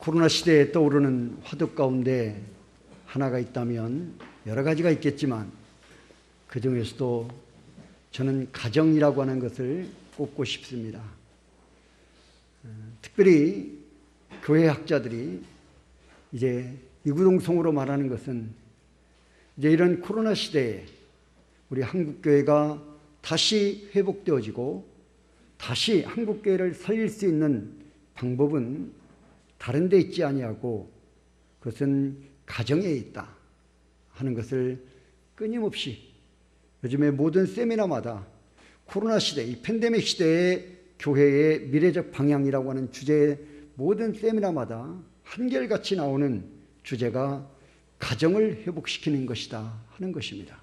코로나 시대에 떠오르는 화두 가운데 하나가 있다면 여러 가지가 있겠지만 그 중에서도 저는 가정이라고 하는 것을 꼽고 싶습니다. 특별히 교회 학자들이 이제 이구동성으로 말하는 것은 이제 이런 코로나 시대에 우리 한국교회가 다시 회복되어지고 다시 한국교회를 살릴 수 있는 방법은 다른 데 있지 아니하고 그것은 가정에 있다 하는 것을 끊임없이 요즘에 모든 세미나마다 코로나 시대, 이 팬데믹 시대의 교회의 미래적 방향이라고 하는 주제의 모든 세미나마다 한결같이 나오는 주제가 가정을 회복시키는 것이다 하는 것입니다.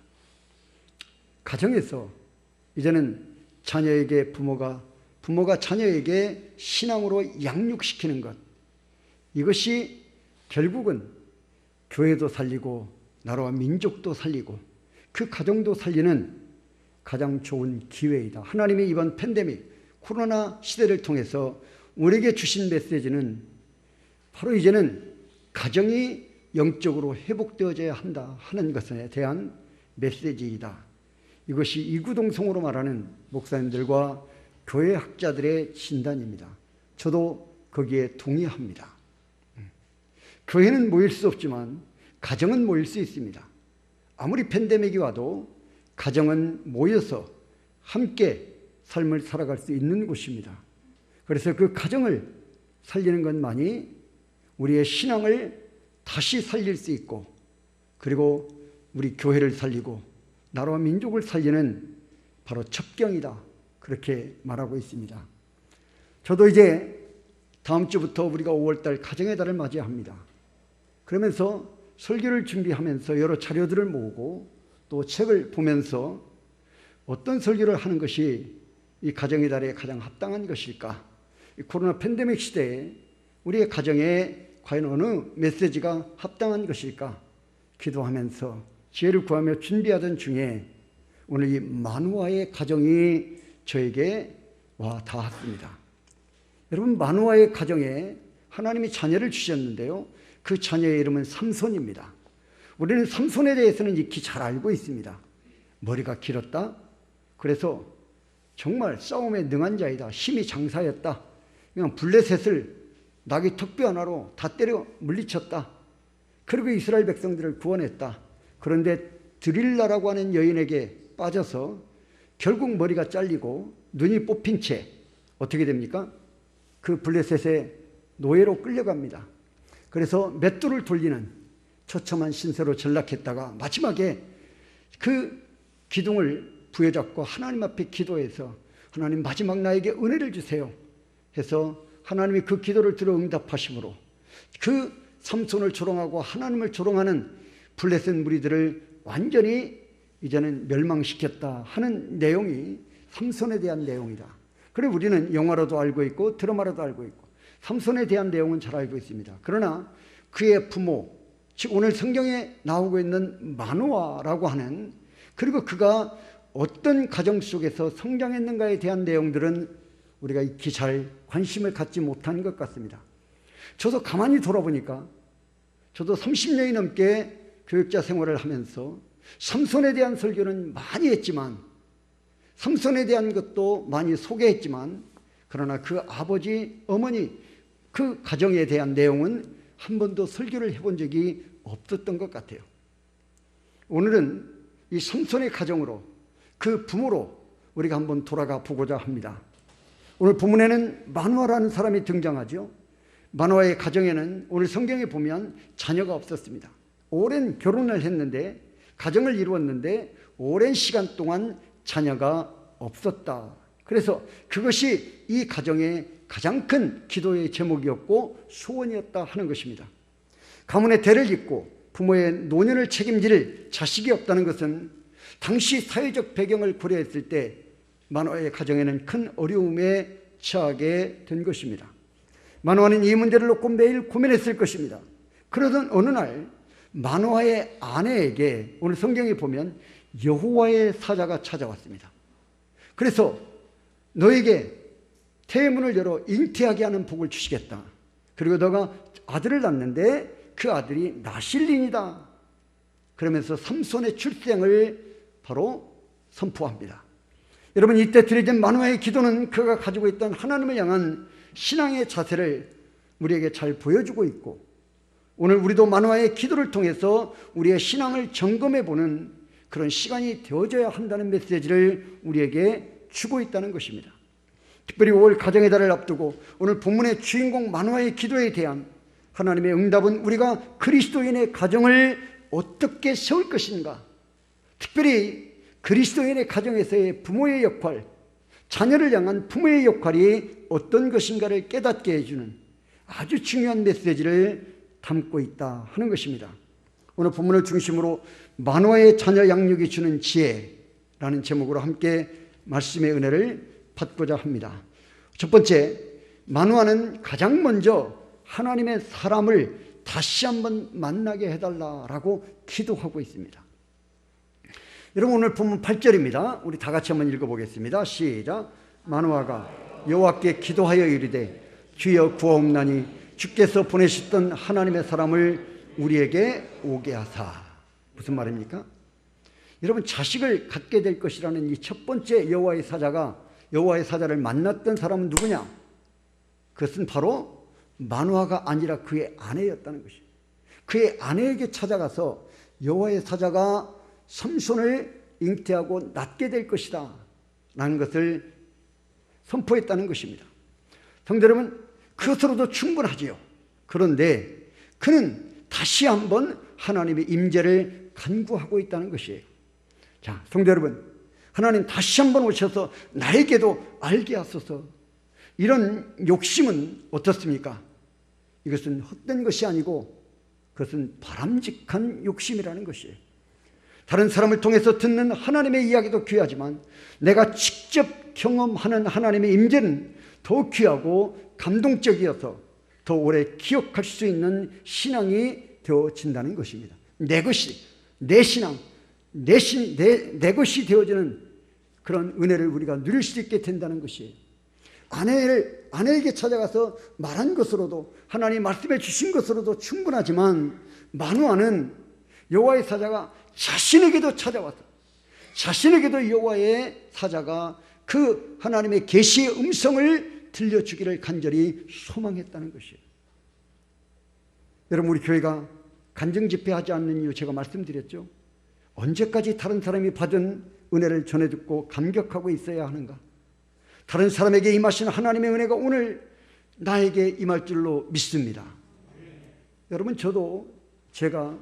가정에서 이제는 자녀에게 부모가 자녀에게 신앙으로 양육시키는 것, 이것이 결국은 교회도 살리고 나라와 민족도 살리고 그 가정도 살리는 가장 좋은 기회이다. 하나님이 이번 팬데믹 코로나 시대를 통해서 우리에게 주신 메시지는 바로 이제는 가정이 영적으로 회복되어져야 한다 하는 것에 대한 메시지이다. 이것이 이구동성으로 말하는 목사님들과 교회 학자들의 진단입니다. 저도 거기에 동의합니다. 교회는 모일 수 없지만 가정은 모일 수 있습니다. 아무리 팬데믹이 와도 가정은 모여서 함께 삶을 살아갈 수 있는 곳입니다. 그래서 그 가정을 살리는 것만이 우리의 신앙을 다시 살릴 수 있고 그리고 우리 교회를 살리고 나라와 민족을 살리는 바로 첩경이다. 그렇게 말하고 있습니다. 저도 이제 다음 주부터 우리가 5월달 가정의 달을 맞이합니다. 그러면서 설교를 준비하면서 여러 자료들을 모으고 또 책을 보면서 어떤 설교를 하는 것이 이 가정의 달에 가장 합당한 것일까? 이 코로나 팬데믹 시대에 우리의 가정에 과연 어느 메시지가 합당한 것일까? 기도하면서 지혜를 구하며 준비하던 중에 오늘 이 마누아의 가정이 저에게 와 닿았습니다. 여러분, 마누아의 가정에 하나님이 자녀를 주셨는데요, 그 자녀의 이름은 삼손입니다. 우리는 삼손에 대해서는 익히 잘 알고 있습니다. 머리가 길었다. 그래서 정말 싸움에 능한 자이다. 힘이 장사였다. 그냥 블레셋을 나귀 턱뼈 하나로 다 때려 물리쳤다. 그리고 이스라엘 백성들을 구원했다. 그런데 드릴라라고 하는 여인에게 빠져서 결국 머리가 잘리고 눈이 뽑힌 채 어떻게 됩니까? 그 블레셋의 노예로 끌려갑니다. 그래서 맷돌을 돌리는 처참한 신세로 전락했다가 마지막에 그 기둥을 부여잡고 하나님 앞에 기도해서 하나님 마지막 나에게 은혜를 주세요 해서 하나님이 그 기도를 들어 응답하심으로 그 삼손을 조롱하고 하나님을 조롱하는 블레셋 무리들을 완전히 이제는 멸망시켰다 하는 내용이 삼손에 대한 내용이다. 그래 우리는 영화로도 알고 있고 드라마로도 알고 있고 삼손에 대한 내용은 잘 알고 있습니다. 그러나 그의 부모, 즉 오늘 성경에 나오고 있는 마누아라고 하는 그리고 그가 어떤 가정 속에서 성장했는가에 대한 내용들은 우리가 익히 잘 관심을 갖지 못한 것 같습니다. 저도 가만히 돌아보니까 저도 30년이 넘게 교육자 생활을 하면서 삼손에 대한 설교는 많이 했지만 삼손에 대한 것도 많이 소개했지만 그러나 그 아버지, 어머니 그 가정에 대한 내용은 한 번도 설교를 해본 적이 없었던 것 같아요. 오늘은 이 삼손의 가정으로 그 부모로 우리가 한번 돌아가 보고자 합니다. 오늘 본문에는 마누아라는 사람이 등장하죠. 마누아의 가정에는 오늘 성경에 보면 자녀가 없었습니다. 오랜 결혼을 했는데 가정을 이루었는데 오랜 시간 동안 자녀가 없었다. 그래서 그것이 이 가정의 가장 큰 기도의 제목이었고 소원이었다 하는 것입니다. 가문의 대를 잇고 부모의 노년을 책임질 자식이 없다는 것은 당시 사회적 배경을 고려했을 때 마누아의 가정에는 큰 어려움에 처하게 된 것입니다. 마누아는 이 문제를 놓고 매일 고민했을 것입니다. 그러던 어느 날 마누아의 아내에게 오늘 성경에 보면 여호와의 사자가 찾아왔습니다. 그래서 너에게 태문을 열어 잉태하게 하는 복을 주시겠다. 그리고 너가 아들을 낳는데 그 아들이 나실린이다. 그러면서 삼손의 출생을 바로 선포합니다. 여러분, 이때 드려진 마누아의 기도는 그가 가지고 있던 하나님을 향한 신앙의 자세를 우리에게 잘 보여주고 있고, 오늘 우리도 마누아의 기도를 통해서 우리의 신앙을 점검해보는 그런 시간이 되어져야 한다는 메시지를 우리에게 주고 있다는 것입니다. 특별히 5월 가정의 달을 앞두고 오늘 본문의 주인공 마누아의 기도에 대한 하나님의 응답은 우리가 그리스도인의 가정을 어떻게 세울 것인가, 특별히 그리스도인의 가정에서의 부모의 역할, 자녀를 향한 부모의 역할이 어떤 것인가를 깨닫게 해주는 아주 중요한 메시지를 담고 있다 하는 것입니다. 오늘 본문을 중심으로 마누아의 자녀 양육이 주는 지혜라는 제목으로 함께 말씀의 은혜를 받고자 합니다. 첫 번째, 마누아는 가장 먼저 하나님의 사람을 다시 한번 만나게 해달라라고 기도하고 있습니다. 여러분, 오늘 본문 8절입니다. 우리 다 같이 한번 읽어보겠습니다. 시작. 마누아가 여호와께 기도하여 이르되 주여 구하옵나니 주께서 보내셨던 하나님의 사람을 우리에게 오게 하사. 무슨 말입니까? 여러분, 자식을 갖게 될 것이라는 이 첫 번째 여호와의 사자를 만났던 사람은 누구냐? 그것은 바로 마누아가 아니라 그의 아내였다는 것이에요. 그의 아내에게 찾아가서 여호와의 사자가 삼손을 잉태하고 낳게 될 것이다 라는 것을 선포했다는 것입니다. 성도 여러분, 그것으로도 충분하지요. 그런데 그는 다시 한번 하나님의 임재를 간구하고 있다는 것이에요. 자, 성도 여러분, 하나님 다시 한번 오셔서 나에게도 알게 하소서. 이런 욕심은 어떻습니까? 이것은 헛된 것이 아니고 그것은 바람직한 욕심이라는 것이에요. 다른 사람을 통해서 듣는 하나님의 이야기도 귀하지만 내가 직접 경험하는 하나님의 임재는 더 귀하고 감동적이어서 더 오래 기억할 수 있는 신앙이 되어진다는 것입니다. 내 것이, 내 신앙, 내 것이 되어지는 그런 은혜를 우리가 누릴 수 있게 된다는 것이에요. 아내에게 찾아가서 말한 것으로도, 하나님 말씀해 주신 것으로도 충분하지만 마누아는 여호와의 사자가 자신에게도 찾아와서, 자신에게도 여호와의 사자가 그 하나님의 계시의 음성을 들려주기를 간절히 소망했다는 것이에요. 여러분, 우리 교회가 간증 집회하지 않는 이유 제가 말씀드렸죠. 언제까지 다른 사람이 받은 은혜를 전해 듣고 감격하고 있어야 하는가? 다른 사람에게 임하신 하나님의 은혜가 오늘 나에게 임할 줄로 믿습니다. 여러분, 저도 제가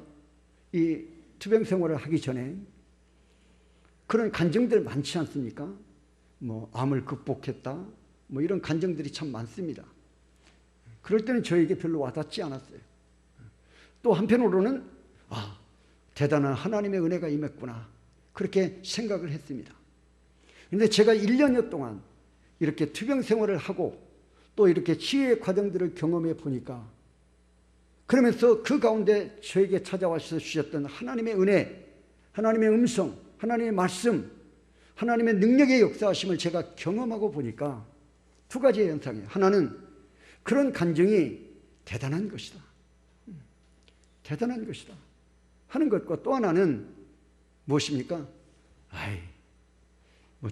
이 투병 생활을 하기 전에 그런 간증들 많지 않습니까? 암을 극복했다, 이런 간증들이 참 많습니다. 그럴 때는 저에게 별로 와닿지 않았어요. 또 한편으로는 대단한 하나님의 은혜가 임했구나, 그렇게 생각을 했습니다. 그런데 제가 1년여 동안 이렇게 투병 생활을 하고 또 이렇게 치유의 과정들을 경험해 보니까, 그러면서 그 가운데 저에게 찾아와서 주셨던 하나님의 은혜, 하나님의 음성, 하나님의 말씀, 하나님의 능력의 역사하심을 제가 경험하고 보니까 두 가지의 현상이에요. 하나는 그런 간증이 대단한 것이다, 대단한 것이다 하는 것과, 또 하나는 무엇입니까?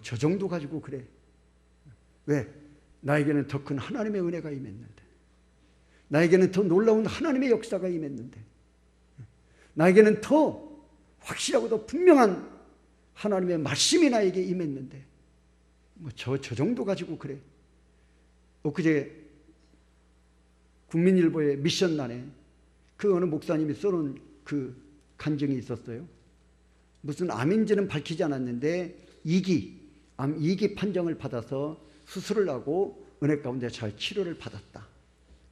저 정도 가지고 그래. 왜? 나에게는 더 큰 하나님의 은혜가 임했는데, 나에게는 더 놀라운 하나님의 역사가 임했는데, 나에게는 더 확실하고 더 분명한 하나님의 말씀이 나에게 임했는데, 저 정도 가지고 그래. 엊그제 국민일보의 미션란에 그 어느 목사님이 써놓은 그 간증이 있었어요. 무슨 암인지는 밝히지 않았는데 암 2기 판정을 받아서 수술을 하고 은혜 가운데 잘 치료를 받았다.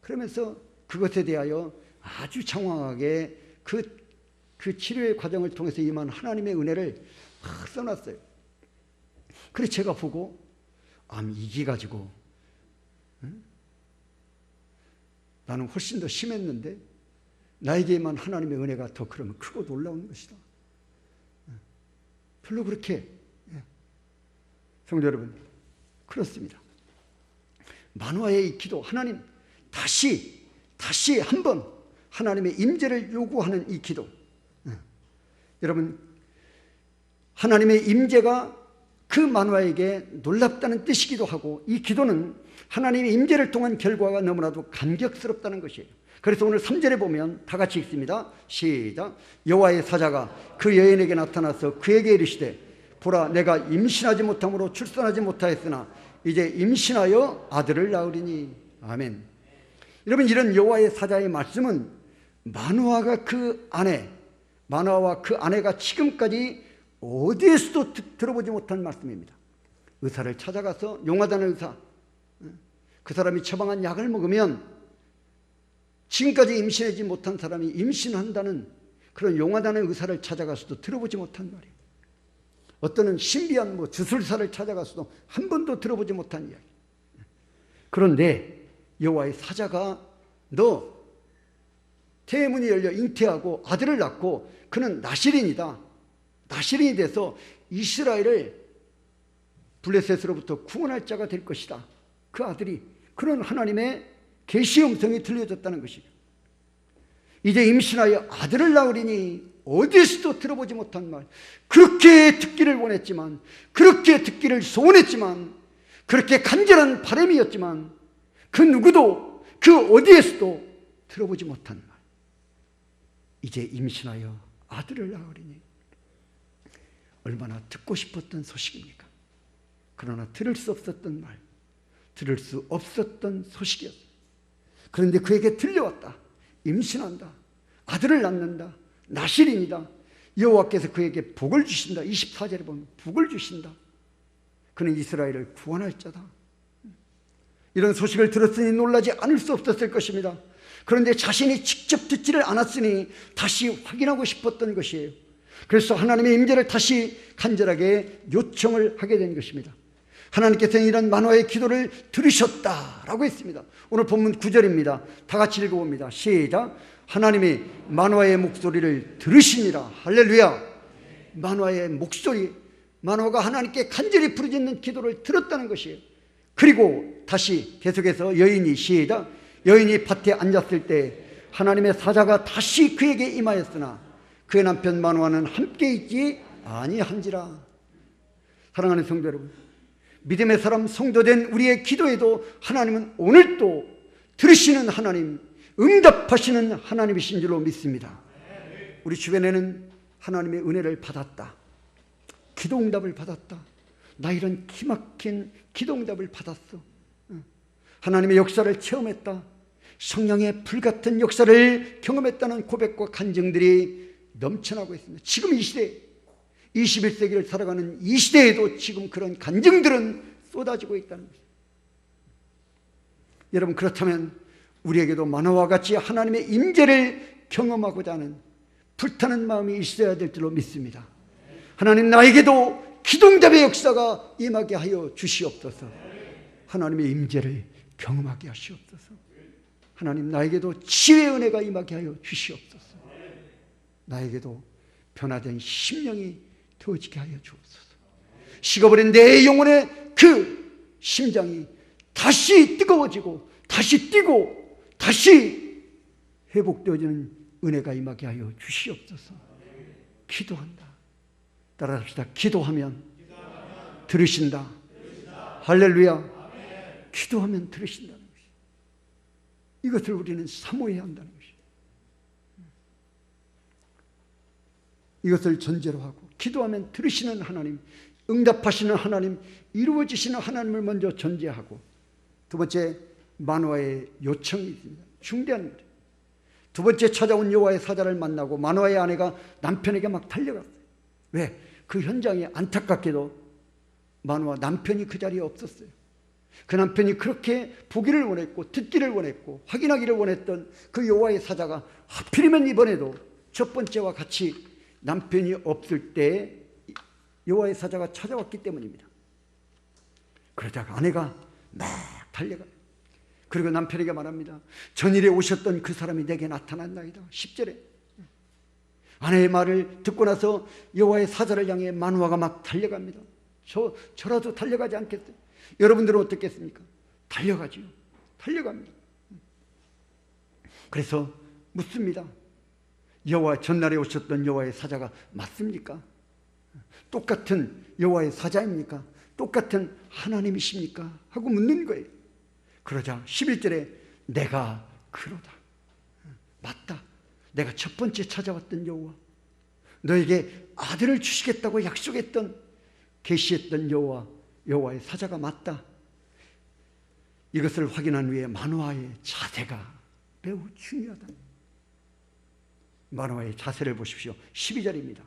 그러면서 그것에 대하여 아주 장황하게 그 치료의 과정을 통해서 임한 하나님의 은혜를 막 써놨어요. 그래서 제가 보고 암 2기 가지고 나는 훨씬 더 심했는데 나에게 임한 하나님의 은혜가 더 그러면 크고 놀라운 것이다. 별로 그렇게, 성도 여러분, 그렇습니다. 마누아의 이 기도, 하나님 다시 다시 한번 하나님의 임재를 요구하는 이 기도. 여러분, 하나님의 임재가 그 만화에게 놀랍다는 뜻이기도 하고, 이 기도는 하나님의 임재를 통한 결과가 너무나도 감격스럽다는 것이에요. 그래서 오늘 3절에 보면 다 같이 읽습니다. 시작. 여호와의 사자가 그 여인에게 나타나서 그에게 이르시되 보라, 내가 임신하지 못함으로 출산하지 못하였으나 이제 임신하여 아들을 낳으리니. 아멘. 여러분, 이런 여호와의 사자의 말씀은 마누아와 그 아내가 지금까지 어디에서도 들어보지 못한 말씀입니다. 의사를 찾아가서, 용하다는 의사, 그 사람이 처방한 약을 먹으면 지금까지 임신하지 못한 사람이 임신한다는 그런 용하다는 의사를 찾아가서도 들어보지 못한 말이에요. 어떤 신비한 주술사를 찾아가서도 한 번도 들어보지 못한 이야기. 그런데 여호와의 사자가 너 태문이 열려 잉태하고 아들을 낳고 그는 나실인이다. 나실인이 돼서 이스라엘을 블레셋으로부터 구원할 자가 될 것이다. 그 아들이, 그런 하나님의 계시의 음성이 들려졌다는 것이죠. 이제 임신하여 아들을 낳으리니. 어디에서도 들어보지 못한 말, 그렇게 듣기를 원했지만, 그렇게 듣기를 소원했지만, 그렇게 간절한 바람이었지만 그 누구도 그 어디에서도 들어보지 못한 말, 이제 임신하여 아들을 낳으리니. 얼마나 듣고 싶었던 소식입니까? 그러나 들을 수 없었던 말, 들을 수 없었던 소식이었어요. 그런데 그에게 들려왔다. 임신한다. 아들을 낳는다. 나실인이다. 여호와께서 그에게 복을 주신다. 24절에 보면 복을 주신다. 그는 이스라엘을 구원할 자다. 이런 소식을 들었으니 놀라지 않을 수 없었을 것입니다. 그런데 자신이 직접 듣지를 않았으니 다시 확인하고 싶었던 것이에요. 그래서 하나님의 임재를 다시 간절하게 요청을 하게 된 것입니다. 하나님께서는 이런 만화의 기도를 들으셨다라고 했습니다. 오늘 본문 9절입니다. 다 같이 읽어봅니다. 시작. 하나님이 만화의 목소리를 들으시니라. 할렐루야. 만화의 목소리, 만화가 하나님께 간절히 부르짖는 기도를 들었다는 것이에요. 그리고 다시 계속해서 여인이, 시작. 여인이 밭에 앉았을 때 하나님의 사자가 다시 그에게 임하였으나 그의 남편 마누아는 함께 있지 아니한지라. 사랑하는 성도 여러분, 믿음의 사람 성도된 우리의 기도에도 하나님은 오늘도 들으시는 하나님, 응답하시는 하나님이신 줄로 믿습니다. 우리 주변에는 하나님의 은혜를 받았다, 기도 응답을 받았다, 나 이런 기막힌 기도 응답을 받았어, 하나님의 역사를 체험했다, 성령의 불같은 역사를 경험했다는 고백과 간증들이 넘쳐나고 있습니다. 지금 이 시대, 21세기를 살아가는 이 시대에도 지금 그런 간증들은 쏟아지고 있다는 것입니다. 여러분, 그렇다면 우리에게도 만화와 같이 하나님의 임재를 경험하고자 하는 불타는 마음이 있어야 될 줄로 믿습니다. 하나님, 나에게도 기도응답의 역사가 임하게 하여 주시옵소서. 하나님의 임재를 경험하게 하시옵소서. 하나님, 나에게도 지혜의 은혜가 임하게 하여 주시옵소서. 나에게도 변화된 심령이 되어지게 하여 주옵소서. 식어버린 내 영혼의 그 심장이 다시 뜨거워지고 다시 뛰고 다시 회복되어지는 은혜가 임하게 하여 주시옵소서. 기도한다. 따라합시다. 기도하면 들으신다. 할렐루야. 기도하면 들으신다는 것이죠. 이것을 우리는 사모해야 한다는 것이죠. 이것을 전제로 하고 기도하면 들으시는 하나님, 응답하시는 하나님, 이루어지시는 하나님을 먼저 전제하고, 두 번째, 마누아의 요청이 있습니다. 중대한 일. 두 번째 찾아온 여호와의 사자를 만나고 마누아의 아내가 남편에게 막 달려갔어요. 왜? 그 현장에 안타깝게도 마누아 남편이 그 자리에 없었어요. 그 남편이 그렇게 보기를 원했고 듣기를 원했고 확인하기를 원했던 그 여호와의 사자가 하필이면 이번에도 첫 번째와 같이 남편이 없을 때 여호와의 사자가 찾아왔기 때문입니다. 그러다가 아내가 막 달려가요. 그리고 남편에게 말합니다. 전일에 오셨던 그 사람이 내게 나타났나이다. 10절에 아내의 말을 듣고 나서 여호와의 사자를 향해 마누아가 막 달려갑니다. 저라도 달려가지 않겠어요? 여러분들은 어떻겠습니까? 달려가지요. 달려갑니다. 그래서 묻습니다. 여호와 전날에 오셨던 여호와의 사자가 맞습니까? 똑같은 여호와의 사자입니까? 똑같은 하나님이십니까? 하고 묻는 거예요. 그러자 11절에 내가 그러다. 맞다. 내가 첫 번째 찾아왔던 여호와, 너에게 아들을 주시겠다고 약속했던, 계시했던 여호와의 사자가 맞다. 이것을 확인한 후에 마노아의 자세가 매우 중요하다. 마노아의 자세를 보십시오. 12절입니다.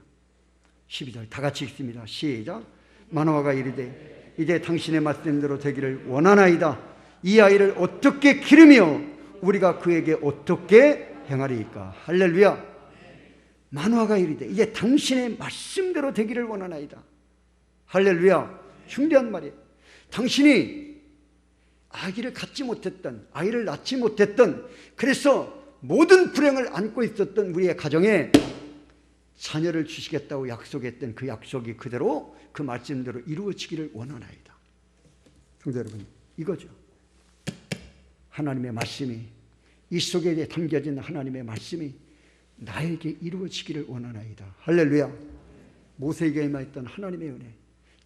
12절 다 같이 읽습니다. 시작. 마노아가 이르되 이제 당신의 말씀대로 되기를 원하나이다. 이 아이를 어떻게 기르며 우리가 그에게 어떻게 행하리이까. 할렐루야. 마노아가 이르되 이제 당신의 말씀대로 되기를 원하나이다. 할렐루야. 중대한 말이에요. 당신이 아기를 갖지 못했던, 아이를 낳지 못했던, 그래서 모든 불행을 안고 있었던 우리의 가정에 자녀를 주시겠다고 약속했던 그 약속이 그대로 그 말씀대로 이루어지기를 원하나이다. 성도 여러분, 이거죠. 하나님의 말씀이, 이 속에 담겨진 하나님의 말씀이 나에게 이루어지기를 원하나이다. 할렐루야. 모세에게 임하였던 하나님의 은혜,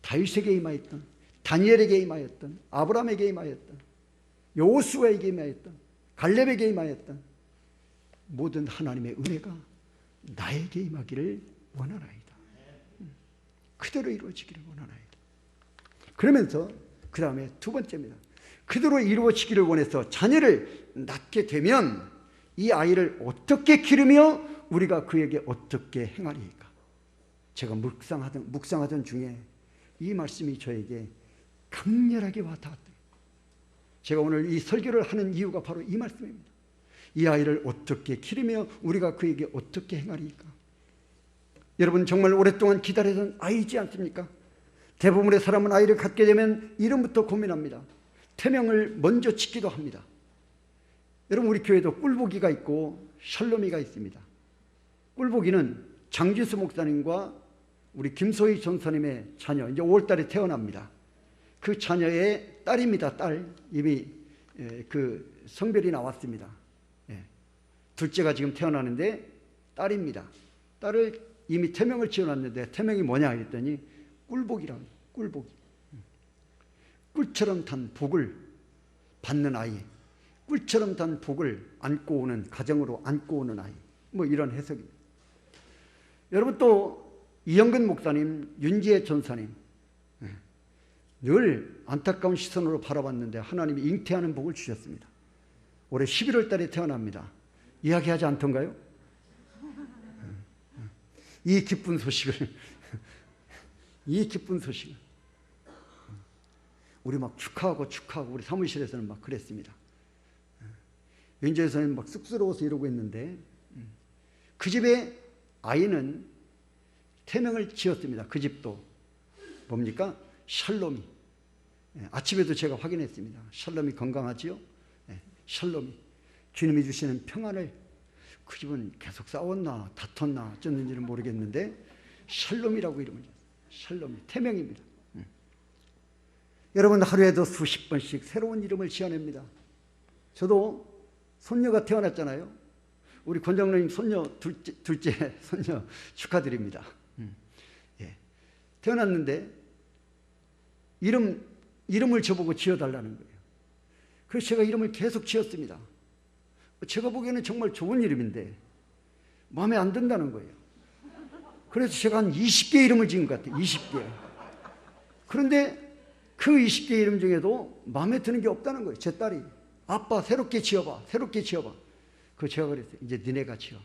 다윗에게 임하였던, 다니엘에게 임하였던, 아브라함에게 임하였던, 여호수아에게 임하였던, 갈렙에게 임하였던 모든 하나님의 은혜가 나에게 임하기를 원하나이다. 그대로 이루어지기를 원하나이다. 그러면서 그 다음에 두 번째입니다. 그대로 이루어지기를 원해서 자녀를 낳게 되면 이 아이를 어떻게 기르며 우리가 그에게 어떻게 행하리까. 제가 묵상하던 중에 이 말씀이 저에게 강렬하게 와닿았어요. 제가 오늘 이 설교를 하는 이유가 바로 이 말씀입니다. 이 아이를 어떻게 기르며 우리가 그에게 어떻게 행하리까. 여러분 정말 오랫동안 기다리던 아이지 않습니까? 대부분의 사람은 아이를 갖게 되면 이름부터 고민합니다. 태명을 먼저 짓기도 합니다. 여러분 우리 교회도 꿀보기가 있고 샬롬이가 있습니다. 꿀보기는 장지수 목사님과 우리 김소희 전사님의 자녀, 이제 5월달에 태어납니다. 그 자녀의 딸입니다. 딸. 이미 그 성별이 나왔습니다. 둘째가 지금 태어나는데 딸입니다. 딸을 이미 태명을 지어놨는데 태명이 뭐냐 했더니 꿀복이라고 해요. 꿀복. 꿀처럼 단 복을 받는 아이, 꿀처럼 단 복을 안고 오는, 가정으로 안고 오는 아이, 뭐 이런 해석입니다. 여러분 또 이영근 목사님, 윤지혜 전사님 늘 안타까운 시선으로 바라봤는데 하나님이 잉태하는 복을 주셨습니다. 올해 11월 달에 태어납니다. 이야기하지 않던가요? 이 기쁜 소식을 우리 막 축하하고 우리 사무실에서는 막 그랬습니다. 윤재선은 막 쑥스러워서 이러고 있는데 그 집에 아이는 태명을 지었습니다. 그 집도 뭡니까? 샬롬이. 아침에도 제가 확인했습니다. 샬롬이 건강하지요? 샬롬이. 주님이 주시는 평안을. 그 집은 계속 싸웠나 다퉜나 어쩌는지는 모르겠는데 샬롬이라고 이름을 지었어요. 샬롬이. 태명입니다. 여러분 하루에도 수십 번씩 새로운 이름을 지어냅니다. 저도 손녀가 태어났잖아요. 우리 권장로님 손녀 둘째 손녀 축하드립니다. 태어났는데 이름을 저보고 지어달라는 거예요. 그래서 제가 이름을 계속 지었습니다. 제가 보기에는 정말 좋은 이름인데 마음에 안 든다는 거예요. 그래서 제가 한 20개 이름을 지은 것 같아요. 20개. 그런데 그 20개 이름 중에도 마음에 드는 게 없다는 거예요. 제 딸이. 아빠 새롭게 지어봐. 그 제가 그랬어요. 이제 니네가 지어.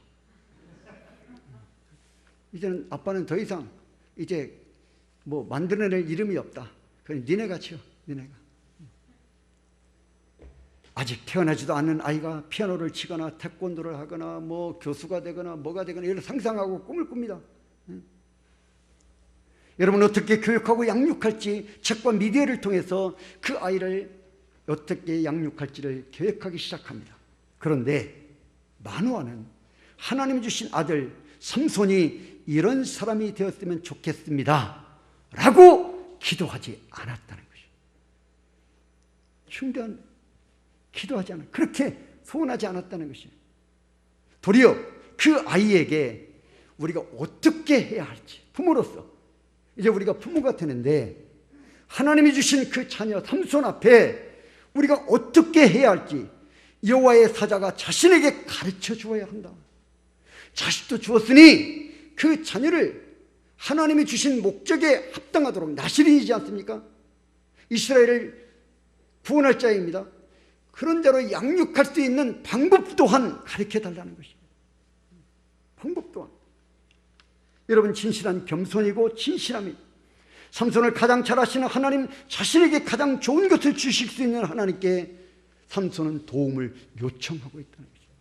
이제는 아빠는 더 이상 이제 뭐 만들어낼 이름이 없다. 그럼 니네가 지어. 니네가. 아직 태어나지도 않는 아이가 피아노를 치거나 태권도를 하거나 뭐 교수가 되거나 뭐가 되거나 이런 상상하고 꿈을 꿉니다. 여러분 어떻게 교육하고 양육할지 책과 미디어를 통해서 그 아이를 어떻게 양육할지를 계획하기 시작합니다. 그런데 마노아는 하나님 주신 아들 삼손이 이런 사람이 되었으면 좋겠습니다 라고 기도하지 않았다는 것이죠. 중대한 기도하지 않아. 그렇게 소원하지 않았다는 것이에요. 도리어 그 아이에게 우리가 어떻게 해야 할지, 부모로서 이제 우리가 부모가 되는데 하나님이 주신 그 자녀 삼손 앞에 우리가 어떻게 해야 할지 여호와의 사자가 자신에게 가르쳐 주어야 한다. 자식도 주었으니 그 자녀를 하나님이 주신 목적에 합당하도록 나시린이지 않습니까? 이스라엘을 구원할 자입니다. 그런 자로 양육할 수 있는 방법 또한 가르쳐달라는 것입니다. 방법 또한. 여러분, 진실한 겸손이고 진실함이 삼손을 가장 잘 아시는 하나님, 자신에게 가장 좋은 것을 주실 수 있는 하나님께 삼손은 도움을 요청하고 있다는 것입니다.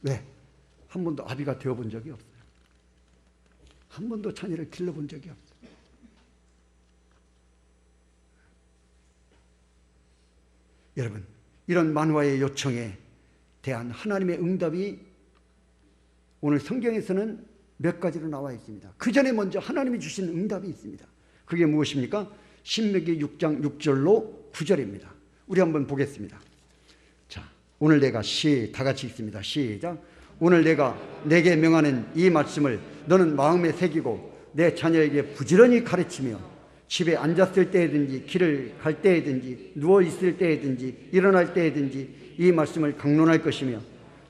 왜? 한 번도 아비가 되어본 적이 없어요. 한 번도 자녀를 길러본 적이 없어요. 여러분, 이런 만화의 요청에 대한 하나님의 응답이 오늘 성경에서는 몇 가지로 나와 있습니다. 그 전에 먼저 하나님이 주신 응답이 있습니다. 그게 무엇입니까? 신명기 6장 6절로 9절입니다. 우리 한번 보겠습니다. 자, 오늘 내가 다 같이 읽습니다. 시작. 오늘 내가 내게 명하는 이 말씀을 너는 마음에 새기고 내 자녀에게 부지런히 가르치며 집에 앉았을 때든지 길을 갈 때든지 누워 있을 때든지 일어날 때든지 이 말씀을 강론할 것이며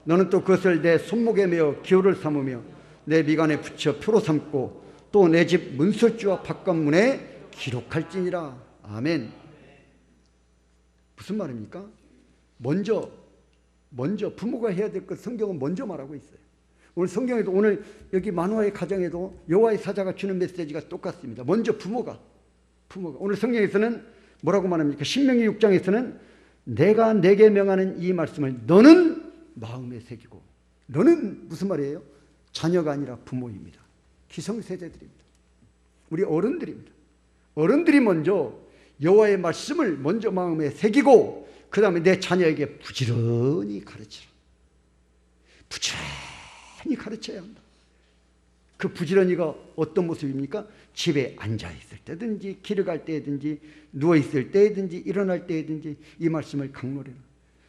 너는 또 그것을 내 손목에 메어 기호를 삼으며 내 미간에 붙여 표로 삼고 또 내 집 문설주와 바깥문에 기록할지니라. 아멘. 무슨 말입니까? 먼저 부모가 해야 될 것 성경은 먼저 말하고 있어요. 오늘 성경에도 오늘 여기 만화의 가정에도 여호와의 사자가 주는 메시지가 똑같습니다. 먼저 부모가 오늘 성경에서는 뭐라고 말합니까? 신명기 6장에서는 내가 내게 명하는 이 말씀을 너는 마음에 새기고, 너는 무슨 말이에요? 자녀가 아니라 부모입니다. 기성세대들입니다. 우리 어른들입니다. 어른들이 먼저 여호와의 말씀을 먼저 마음에 새기고 그 다음에 내 자녀에게 부지런히 가르치라. 부지런히 가르쳐야 한다. 그 부지런히가 어떤 모습입니까? 집에 앉아있을 때든지 길을 갈 때든지 누워있을 때든지 일어날 때든지 이 말씀을 강론해라.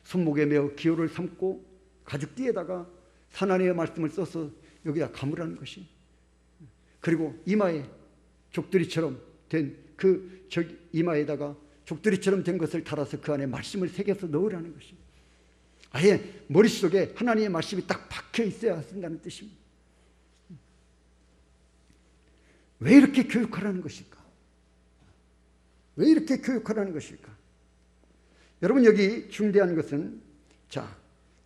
손목에 메어 기호를 삼고 가죽띠에다가 하나님의 말씀을 써서 여기다 감으라는 것이, 그리고 이마에 족두리처럼 된 이마에다가 족두리처럼 된 것을 달아서 그 안에 말씀을 새겨서 넣으라는 것입니다. 아예 머릿속에 하나님의 말씀이 딱 박혀 있어야 한다는 뜻입니다. 왜 이렇게 교육하라는 것일까? 왜 이렇게 교육하라는 것일까? 여러분, 여기 중대한 것은, 자,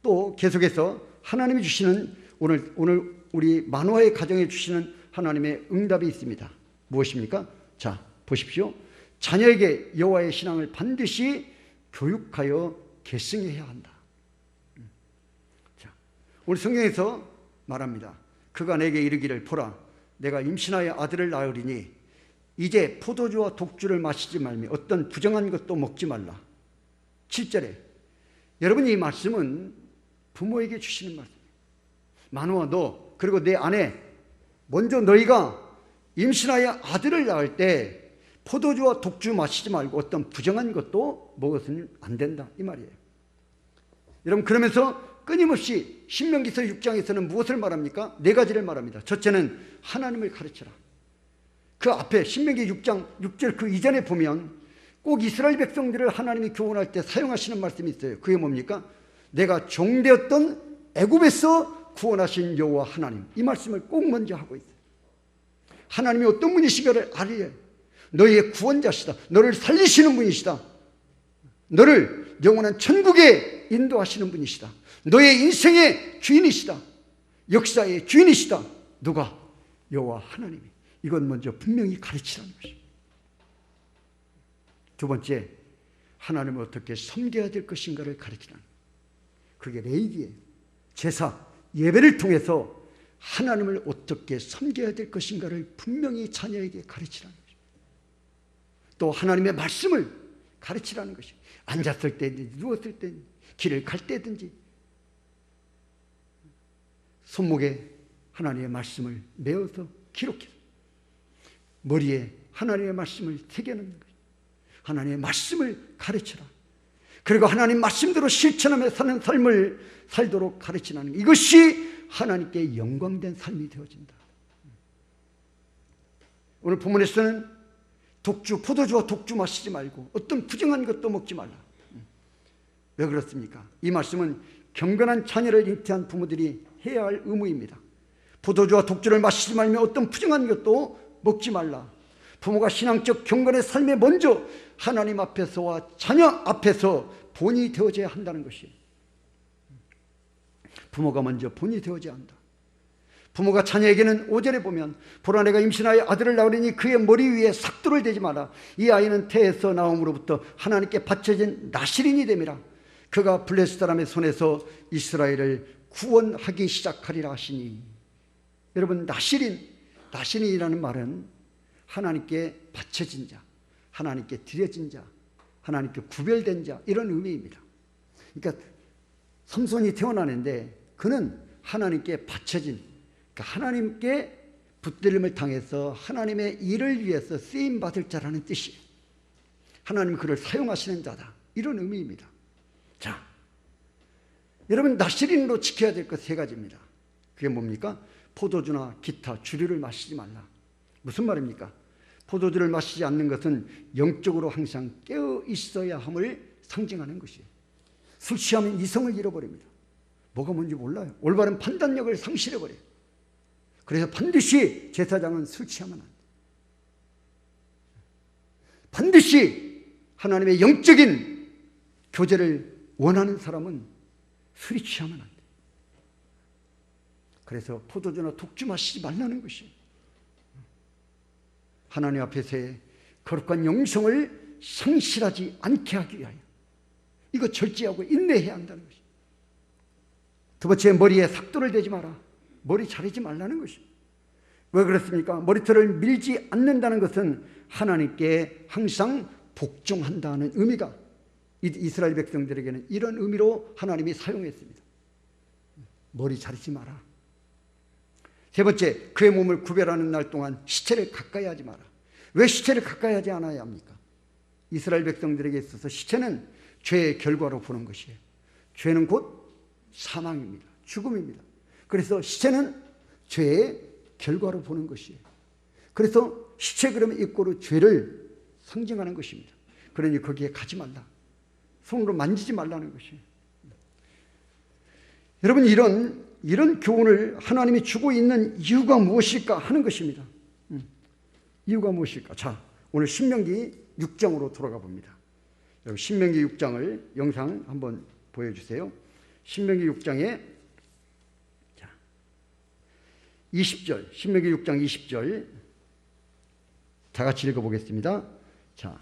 또 계속해서 하나님이 주시는 오늘 우리 만화의 가정에 주시는 하나님의 응답이 있습니다. 무엇입니까? 자, 보십시오. 자녀에게 여호와의 신앙을 반드시 교육하여 계승해야 한다. 자, 오늘 성경에서 말합니다. 그가 내게 이르기를 보라, 내가 임신하여 아들을 낳으리니 이제 포도주와 독주를 마시지 말며 어떤 부정한 것도 먹지 말라. 7절에 여러분, 이 말씀은 부모에게 주시는 말씀이에요. 마누아, 너 그리고 내 아내, 먼저 너희가 임신하여 아들을 낳을 때 포도주와 독주 마시지 말고 어떤 부정한 것도 먹어서는 안 된다, 이 말이에요. 여러분, 그러면서 끊임없이 신명기서 6장에서는 무엇을 말합니까? 네 가지를 말합니다. 첫째는 하나님을 가르쳐라. 그 앞에 신명기 6장 6절 그 이전에 보면 꼭 이스라엘 백성들을 하나님이 교훈할 때 사용하시는 말씀이 있어요. 그게 뭡니까? 내가 종되었던 애굽에서 구원하신 여호와 하나님, 이 말씀을 꼭 먼저 하고 있어요. 하나님이 어떤 분이신가를 알아야, 너희의 구원자시다, 너를 살리시는 분이시다, 너를 영원한 천국에 인도하시는 분이시다, 너의 인생의 주인이시다, 역사의 주인이시다. 누가? 여호와 하나님이. 이건 먼저 분명히 가르치라는 것입니다. 두 번째, 하나님을 어떻게 섬겨야 될 것인가를 가르치라는 거예요. 그게 레위기예요. 제사, 예배를 통해서 하나님을 어떻게 섬겨야 될 것인가를 분명히 자녀에게 가르치라는 것입니다. 또 하나님의 말씀을 가르치라는 것입니다. 앉았을 때든지 누웠을 때든지 길을 갈 때든지 손목에 하나님의 말씀을 메어서 기록해서 머리에 하나님의 말씀을 새겨놓는 것입니다. 하나님의 말씀을 가르쳐라. 그리고 하나님 말씀대로 실천하며 사는 삶을 살도록 가르치는 이것이 하나님께 영광된 삶이 되어진다. 오늘 본문에서는 독주, 포도주와 독주 마시지 말고 어떤 부정한 것도 먹지 말라. 왜 그렇습니까? 이 말씀은 경건한 자녀를 잉태한 부모들이 해야 할 의무입니다. 포도주와 독주를 마시지 말며 어떤 부정한 것도 먹지 말라. 부모가 신앙적 경건의 삶에 먼저 하나님 앞에서와 자녀 앞에서 본이 되어져야 한다는 것이, 부모가 먼저 본이 되어져야 한다. 부모가 자녀에게는 5절에 보면 보라 내가 임신하여 아들을 낳으리니 그의 머리 위에 삭도를 대지 마라. 이 아이는 태에서 나옴으로부터 하나님께 바쳐진 나실인이 됨이라. 그가 블레셋 사람의 손에서 이스라엘을 구원하기 시작하리라 하시니. 여러분, 나실인이라는 말은 하나님께 바쳐진 자, 하나님께 드려진 자, 하나님께 구별된 자, 이런 의미입니다. 그러니까 삼손이 태어나는데 그는 하나님께 바쳐진, 그러니까 하나님께 붙들림을 당해서 하나님의 일을 위해서 쓰임받을 자라는 뜻이에요. 하나님이 그를 사용하시는 자다, 이런 의미입니다. 자, 여러분, 나실인으로 지켜야 될 것 3가지입니다. 그게 뭡니까? 포도주나 기타 주류를 마시지 말라. 무슨 말입니까? 포도주를 마시지 않는 것은 영적으로 항상 깨어 있어야 함을 상징하는 것이에요. 술 취하면 이성을 잃어버립니다. 뭐가 뭔지 몰라요. 올바른 판단력을 상실해버려요. 그래서 반드시 제사장은 술 취하면 안 돼요. 반드시 하나님의 영적인 교제를 원하는 사람은 술이 취하면 안 돼요. 그래서 포도주나 독주 마시지 말라는 것이에요. 하나님 앞에서의 거룩한 영성을 상실하지 않게 하기 위하여 이거 절제하고 인내해야 한다는 것이에요. 2번째, 머리에 삭도를 대지 마라. 머리 자르지 말라는 것입니다. 왜 그렇습니까? 머리털을 밀지 않는다는 것은 하나님께 항상 복종한다는 의미가, 이스라엘 백성들에게는 이런 의미로 하나님이 사용했습니다. 머리 자르지 마라. 3번째, 그의 몸을 구별하는 날 동안 시체를 가까이 하지 마라. 왜 시체를 가까이 하지 않아야 합니까? 이스라엘 백성들에게 있어서 시체는 죄의 결과로 보는 것이에요. 죄는 곧 사망입니다. 죽음입니다. 그래서 시체는 죄의 결과로 보는 것이에요. 그래서 시체 그러면 이꼬로 죄를 상징하는 것입니다. 그러니 거기에 가지 말라. 손으로 만지지 말라는 것이에요. 여러분, 이런 교훈을 하나님이 주고 있는 이유가 무엇일까 하는 것입니다. 이유가 무엇일까? 자, 오늘 신명기 6장으로 돌아가 봅니다. 여기 신명기 6장을 영상 한번 보여주세요. 신명기 6장에 20절, 신명기 6장 20절 다 같이 읽어보겠습니다. 자,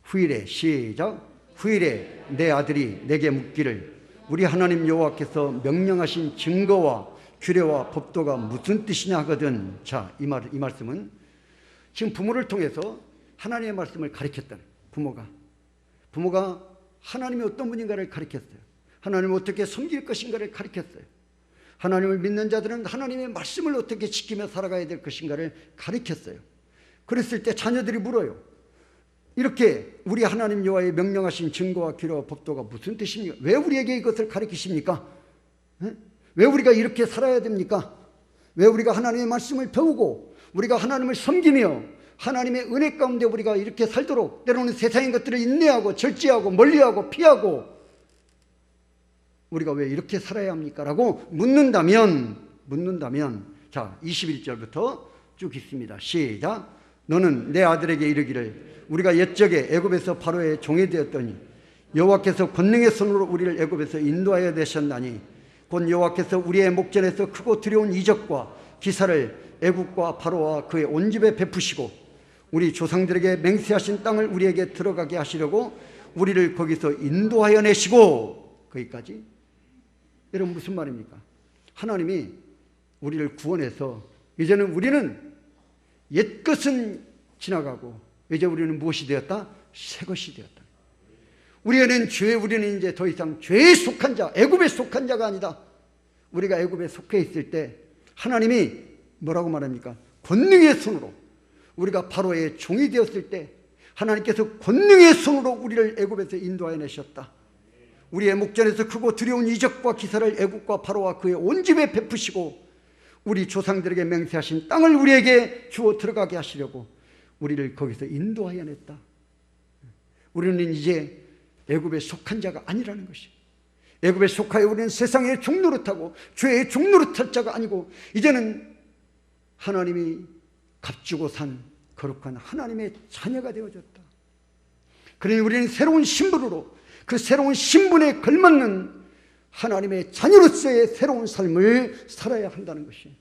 후일에, 시작. 후일에 내 아들이 내게 묻기를 우리 하나님 여호와께서 명령하신 증거와 규례와 법도가 무슨 뜻이냐 하거든. 자, 이 말씀은 지금 부모를 통해서 하나님의 말씀을 가르쳤던 부모가 하나님이 어떤 분인가를 가르쳤어요. 하나님을 어떻게 섬길 것인가를 가르쳤어요. 하나님을 믿는 자들은 하나님의 말씀을 어떻게 지키며 살아가야 될 것인가를 가르쳤어요. 그랬을 때 자녀들이 물어요. 이렇게 우리 하나님 여호와의 명령하신 증거와 규례와 법도가 무슨 뜻입니까? 왜 우리에게 이것을 가르치십니까? 왜 우리가 이렇게 살아야 됩니까? 왜 우리가 하나님의 말씀을 배우고 우리가 하나님을 섬기며 하나님의 은혜 가운데 우리가 이렇게 살도록 때로는 세상의 것들을 인내하고 절제하고 멀리하고 피하고 우리가 왜 이렇게 살아야 합니까? 라고 묻는다면 자, 21절부터 쭉 있습니다. 시작. 너는 내 아들에게 이르기를 우리가 옛적에 애굽에서 바로의 종이 되었더니 여호와께서 권능의 손으로 우리를 애굽에서 인도하여 내셨나니 곧 여호와께서 우리의 목전에서 크고 두려운 이적과 기사를 애굽과 바로와 그의 온 집에 베푸시고 우리 조상들에게 맹세하신 땅을 우리에게 들어가게 하시려고 우리를 거기서 인도하여 내시고. 거기까지. 여러분, 무슨 말입니까? 하나님이 우리를 구원해서 이제는 우리는 옛것은 지나가고 이제 우리는 무엇이 되었다? 새 것이 되었다. 우리는 이제 더 이상 죄에 속한 자, 애굽에 속한 자가 아니다. 우리가 애굽에 속해 있을 때 하나님이 뭐라고 말합니까? 권능의 손으로 우리가 바로의 종이 되었을 때 하나님께서 권능의 손으로 우리를 애굽에서 인도하여 내셨다. 우리의 목전에서 크고 두려운 이적과 기사를 애굽과 바로와 그의 온 집에 베푸시고 우리 조상들에게 맹세하신 땅을 우리에게 주어 들어가게 하시려고 우리를 거기서 인도하여 냈다. 우리는 이제 애굽에 속한 자가 아니라는 것이, 애굽에 속하여 우리는 세상의 종노릇하고 죄의 종노릇할 자가 아니고 이제는 하나님이 값주고 산 거룩한 하나님의 자녀가 되어졌다. 그러니 우리는 새로운 신분으로, 그 새로운 신분에 걸맞는 하나님의 자녀로서의 새로운 삶을 살아야 한다는 것이,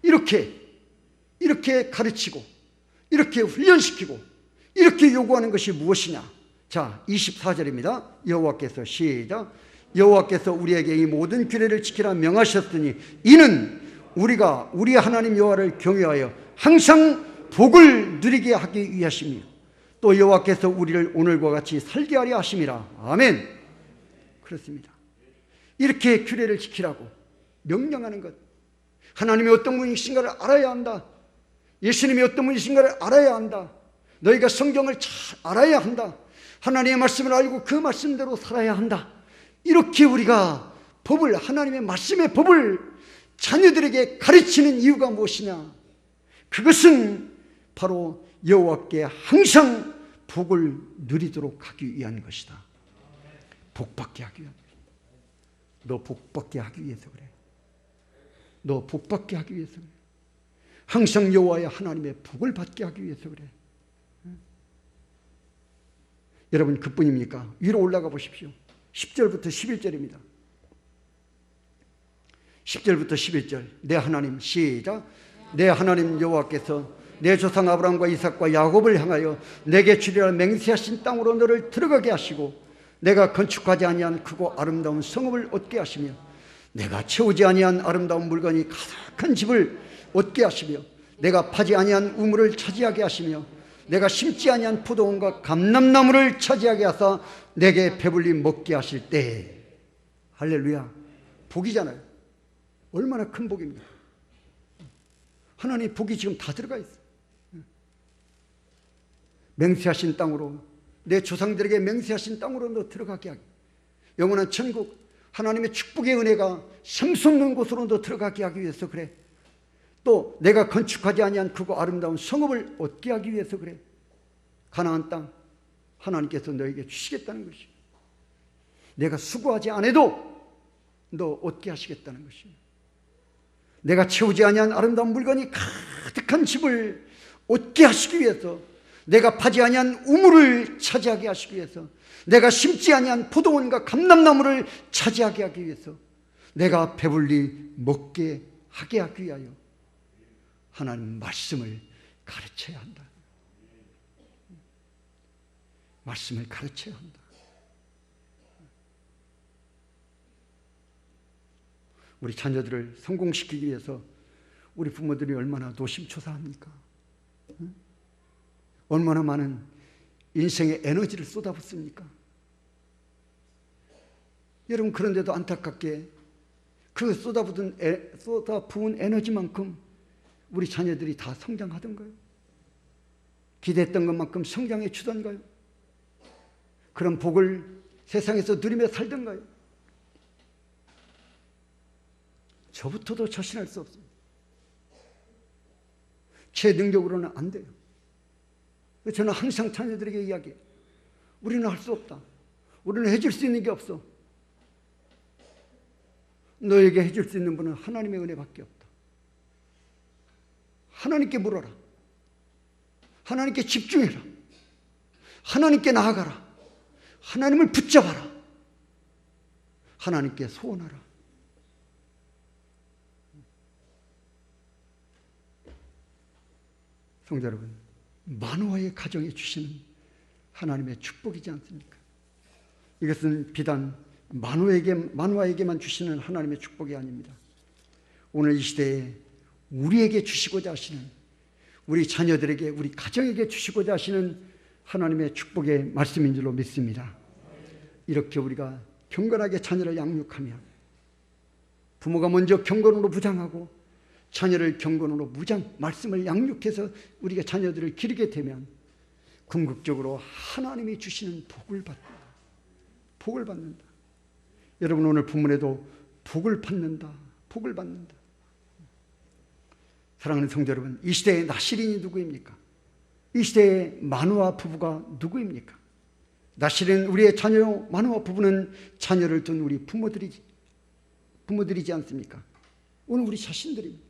이렇게 가르치고 이렇게 훈련시키고 이렇게 요구하는 것이 무엇이냐. 자, 24절입니다. 여호와께서 시작. 여호와께서 우리에게 이 모든 규례를 지키라 명하셨으니 이는 우리가 우리 하나님 여호와를 경외하여 항상 복을 누리게 하기 위하심이요 또 여호와께서 우리를 오늘과 같이 살게 하려 하심이라. 아멘. 그렇습니다. 이렇게 규례를 지키라고 명령하는 것, 하나님이 어떤 분이신가를 알아야 한다. 예수님이 어떤 분이신가를 알아야 한다. 너희가 성경을 잘 알아야 한다. 하나님의 말씀을 알고 그 말씀대로 살아야 한다. 이렇게 우리가 법을, 하나님의 말씀의 법을 자녀들에게 가르치는 이유가 무엇이냐? 그것은 바로 여호와께 항상 복을 누리도록 하기 위한 것이다. 복받게 하기 위한 것이다. 너 복받게 하기 위해서 그래. 너 복받게 하기 위해서 그래. 항상 여호와의 하나님의 복을 받게 하기 위해서 그래. 여러분, 그뿐입니까? 위로 올라가 보십시오. 10절부터 11절입니다. 10절부터 11절. 내 하나님, 시작. 내 하나님 여호와께서 내 조상 아브라함과 이삭과 야곱을 향하여 내게 주리라 맹세하신 땅으로 너를 들어가게 하시고 내가 건축하지 아니한 크고 아름다운 성읍을 얻게 하시며 내가 채우지 아니한 아름다운 물건이 가득한 집을 얻게 하시며 내가 파지 아니한 우물을 차지하게 하시며 내가 심지 아니한 포도원과 감람나무를 차지하게 하사 내게 배불리 먹게 하실 때. 할렐루야. 복이잖아요. 얼마나 큰 복입니까? 하나님의 복이 지금 다 들어가 있어요. 맹세하신 땅으로, 내 조상들에게 맹세하신 땅으로 너 들어가게 하기, 영원한 천국, 하나님의 축복의 은혜가 샘솟는 곳으로 너 들어가게 하기 위해서 그래. 또 내가 건축하지 아니한 크고 아름다운 성읍을 얻게 하기 위해서 그래. 가나안 땅 하나님께서 너에게 주시겠다는 것이, 내가 수고하지 않아도 너 얻게 하시겠다는 것이, 내가 채우지 아니한 아름다운 물건이 가득한 집을 얻게 하시기 위해서, 내가 파지 아니한 우물을 차지하게 하시기 위해서, 내가 심지 아니한 포도원과 감람나무를 차지하게 하기 위해서, 내가 배불리 먹게 하게 하기 위하여 하나님 말씀을 가르쳐야 한다. 말씀을 가르쳐야 한다. 우리 자녀들을 성공시키기 위해서 우리 부모들이 얼마나 노심초사합니까? 얼마나 많은 인생의 에너지를 쏟아붓습니까? 여러분, 그런데도 안타깝게 그 쏟아부은 에너지만큼 우리 자녀들이 다 성장하던가요? 기대했던 것만큼 성장해 주던가요? 그런 복을 세상에서 누리며 살던가요? 저부터도 자신할 수 없습니다. 제 능력으로는 안 돼요. 저는 항상 자녀들에게 이야기해요. 우리는 할 수 없다. 우리는 해줄 수 있는 게 없어. 너에게 해줄 수 있는 분은 하나님의 은혜밖에 없다. 하나님께 물어라. 하나님께 집중해라. 하나님께 나아가라. 하나님을 붙잡아라. 하나님께 소원하라. 성도 여러분, 만화의 가정에 주시는 하나님의 축복이지 않습니까? 이것은 비단 만화에게만 주시는 하나님의 축복이 아닙니다. 오늘 이 시대에 우리에게 주시고자 하시는, 우리 자녀들에게, 우리 가정에게 주시고자 하시는 하나님의 축복의 말씀인 줄로 믿습니다. 이렇게 우리가 경건하게 자녀를 양육하면, 부모가 먼저 경건으로 부장하고 자녀를 경건으로 무장 말씀을 양육해서 우리가 자녀들을 기르게 되면 궁극적으로 하나님이 주시는 복을 받는다. 복을 받는다. 여러분 오늘 본문에도 복을 받는다. 복을 받는다. 사랑하는 성도 여러분, 이 시대의 나실인이 누구입니까? 이 시대의 마누아 부부가 누구입니까? 나실인 우리의 자녀 마누아 부부는 자녀를 둔 우리 부모들이지 않습니까? 오늘 우리 자신들입니다.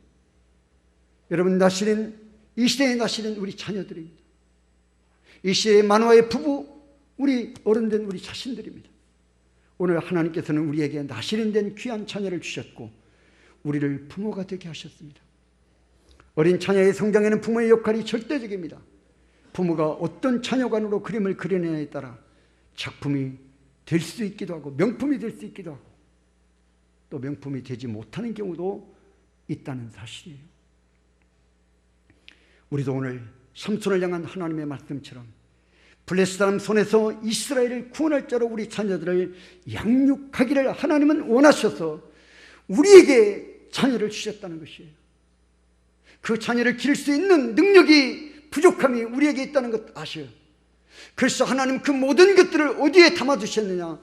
여러분 나실인 이 시대의 나실인 우리 자녀들입니다. 이 시대의 마누아의 부부 우리 어른된 우리 자신들입니다. 오늘 하나님께서는 우리에게 나실인된 귀한 자녀를 주셨고 우리를 부모가 되게 하셨습니다. 어린 자녀의 성장에는 부모의 역할이 절대적입니다. 부모가 어떤 자녀관으로 그림을 그려내냐에 따라 작품이 될 수 있기도 하고 명품이 될 수 있기도 하고 또 명품이 되지 못하는 경우도 있다는 사실이에요. 우리도 오늘 삼손을 향한 하나님의 말씀처럼 블레셋 사람 손에서 이스라엘을 구원할 자로 우리 자녀들을 양육하기를 하나님은 원하셔서 우리에게 자녀를 주셨다는 것이에요. 그 자녀를 기를 수 있는 능력이 부족함이 우리에게 있다는 것 아셔요. 그래서 하나님 그 모든 것들을 어디에 담아두셨느냐?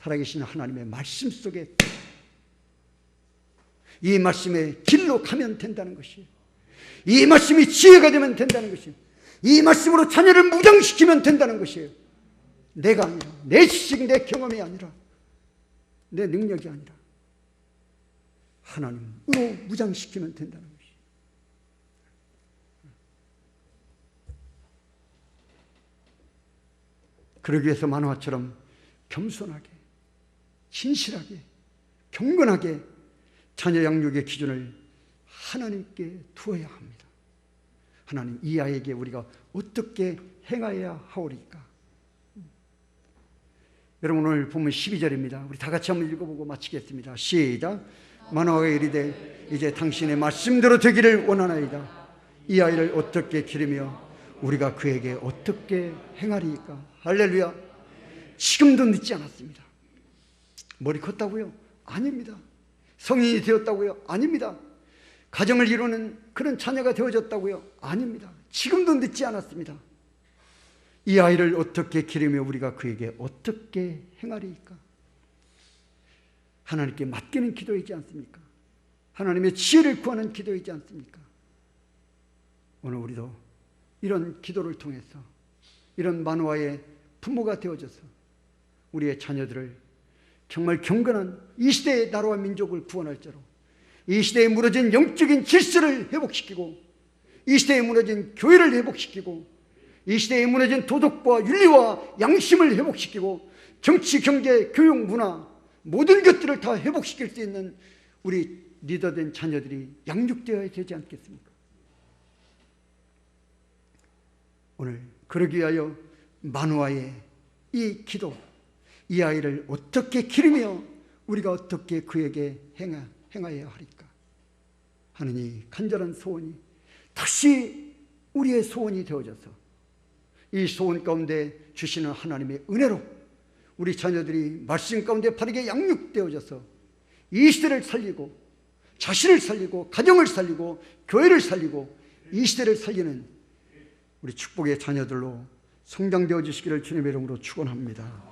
살아계신 하나님의 말씀 속에 이 말씀의 길로 가면 된다는 것이에요. 이 말씀이 지혜가 되면 된다는 것이에요. 이 말씀으로 자녀를 무장시키면 된다는 것이에요. 내가 아니라 내 지식, 내 경험이 아니라 내 능력이 아니라 하나님으로 무장시키면 된다는 것이에요. 그러기 위해서 만화처럼 겸손하게, 진실하게, 경건하게 자녀 양육의 기준을 하나님께 두어야 합니다. 하나님, 이 아이에게 우리가 어떻게 행하여야 하오리까? 여러분 오늘 본문 12절입니다. 우리 다 같이 한번 읽어보고 마치겠습니다. 시작. 만화가 이르되 이제 당신의 말씀대로 되기를 원하나이다. 이 아이를 어떻게 기르며 우리가 그에게 어떻게 행하리까? 할렐루야. 지금도 늦지 않았습니다. 머리 컸다고요? 아닙니다. 성인이 되었다고요? 아닙니다. 가정을 이루는 그런 자녀가 되어졌다고요? 아닙니다. 지금도 늦지 않았습니다. 이 아이를 어떻게 기르며 우리가 그에게 어떻게 행하리까? 하나님께 맡기는 기도이지 않습니까? 하나님의 지혜를 구하는 기도이지 않습니까? 오늘 우리도 이런 기도를 통해서 이런 만화의 부모가 되어져서 우리의 자녀들을 정말 경건한 이 시대의 나라와 민족을 구원할 자로, 이 시대에 무너진 영적인 질서를 회복시키고, 이 시대에 무너진 교회를 회복시키고, 이 시대에 무너진 도덕과 윤리와 양심을 회복시키고, 정치, 경제, 교육, 문화 모든 것들을 다 회복시킬 수 있는 우리 리더된 자녀들이 양육되어야 되지 않겠습니까? 오늘 그러기 위하여 만화의 이 기도, 이 아이를 어떻게 기르며 우리가 어떻게 그에게 행하여야 하리까 하는 이 간절한 소원이 다시 우리의 소원이 되어져서 이 소원 가운데 주시는 하나님의 은혜로 우리 자녀들이 말씀 가운데 바르게 양육되어져서 이 시대를 살리고 자신을 살리고 가정을 살리고 교회를 살리고 이 시대를 살리는 우리 축복의 자녀들로 성장되어 주시기를 주님의 이름으로 축원합니다.